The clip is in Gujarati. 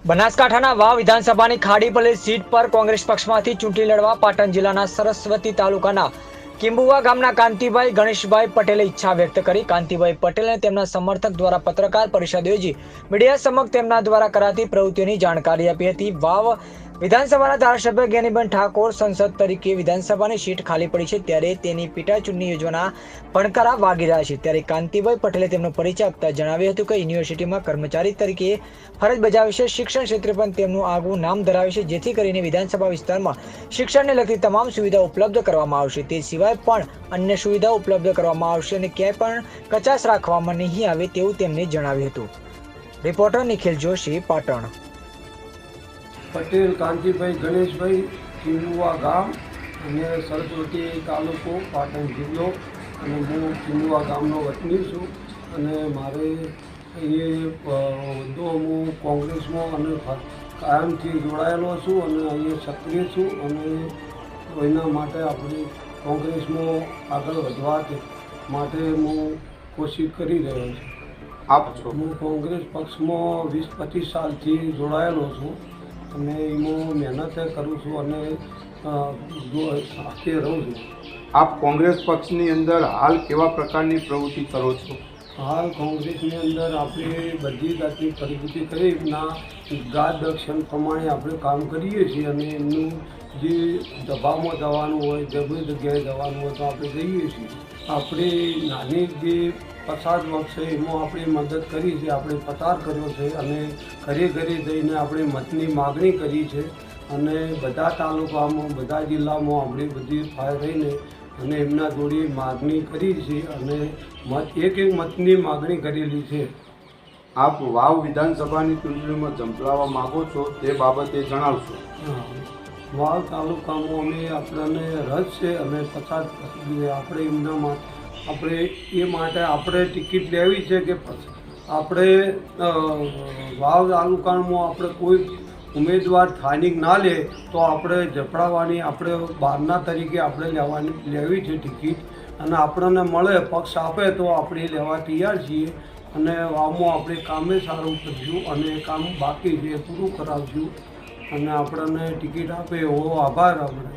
બનાસકાંઠાના વાવ વિધાનસભાની ખાડી પલેલ સીટ પર કોંગ્રેસ પક્ષમાંથી ચૂંટણી લડવા પાટણ જિલ્લાના સરસ્વતી તાલુકાના કિંબુવા ગામના કાંતિભાઈ ગણેશભાઈ પટેલે ઈચ્છા વ્યક્ત કરી। કાંતિભાઈ પટેલને તેમના સમર્થક દ્વારા પત્રકાર પરિષદ યોજી મીડિયા સમક્ષ તેમના દ્વારા કરાતી પ્રવૃત્તિઓની જાણકારી આપી હતી। વાવ વિધાનસભાના ધારાસભ્ય જ્ઞાનીબેન ઠાકોર સંસદ તરીકે વિધાનસભાની સીટ ખાલી પડી છે, ત્યારે તેની પેટા ચૂંટણી યોજવાના ભણકારા વાગી રહ્યા છે। ત્યારે કાંતિભાઈ પટેલે તેમનો પરિચય આપતા જણાવ્યું હતું કે યુનિવર્સિટીમાં કર્મચારી તરીકે ફરજ બજાવે છે, શિક્ષણ ક્ષેત્રે પણ તેમનું આગવું નામ ધરાવે છે, જેથી કરીને વિધાનસભા વિસ્તારમાં શિક્ષણને લગતી તમામ સુવિધાઓ ઉપલબ્ધ કરવામાં આવશે। તે સિવાય પણ અન્ય સુવિધાઓ ઉપલબ્ધ કરવામાં આવશે અને ક્યાંય પણ કચાશ રાખવામાં નહીં આવે તેવું તેમણે જણાવ્યું હતું। રિપોર્ટર નિખિલ જોશી, પાટણ। પટેલ કાંતિભાઈ ગણેશભાઈ, કિંબુવા ગામ અને સરસ્વતી તાલુકો, પાટણ જિલ્લો, અને હું કિંબુવા ગામનો વતની છું અને મારે અહીંયા હું કોંગ્રેસમાં અને કાયમથી જોડાયેલો છું અને અહીંયા સક્રિય છું અને એના માટે આપણે કોંગ્રેસમાં આગળ વધવા માટે હું કોશિશ કરી રહ્યો છું। હું કોંગ્રેસ પક્ષમાં 20-25 સાલથી જોડાયેલો છું અને એમાં મહેનત કરું છું અને સાથે રહું છું। આપ કોંગ્રેસ પક્ષની અંદર હાલ કેવા પ્રકારની પ્રવૃત્તિ કરો છો? હાલ કોંગ્રેસની અંદર આપણે બધી જાતની પ્રવૃત્તિ કરીના માર્ગદર્શન પ્રમાણે આપણે કામ કરીએ છીએ અને એમનું જે દબાવમાં જવાનું હોય, જબરી જગ્યાએ જવાનું હોય તો આપણે જઈએ છીએ। આપણે નાની જે પસાર વખત છે એમાં આપણે મદદ કરી છે, આપણે પસાર કર્યો છે અને ઘરે ઘરે જઈને આપણે મતની માગણી કરી છે અને બધા તાલુકામાં, બધા જિલ્લામાં આપણે બધી ફાયર રહીને અને એમના જોડે માગણી કરી છે અને એક મતની માગણી કરેલી છે। આપ વાવ વિધાનસભાની ચૂંટણીમાં ઝંપલાવવા માગો છો તે બાબતે જણાવશો? વાવ તાલુકામાં અમે આપણને રસ છે અને પસાર આપણે એમનામાં આપણે એ માટે આપણે ટિકિટ લેવી છે કે આપણે વાવ તાલુકામાં આપણે કોઈ ઉમેદવાર સ્થાનિક ના લે તો આપણે ઝપડાવવાની, આપણે બહારના તરીકે આપણે લેવી છે ટિકિટ અને આપણને મળે, પક્ષ આપે તો આપણે લેવા તૈયાર છીએ અને વાવમાં આપણે કામે સારું કરશું અને કામ બાકી છે પૂરું કરાવશું અને આપણને ટિકિટ આપે એવો આભાર આપણે।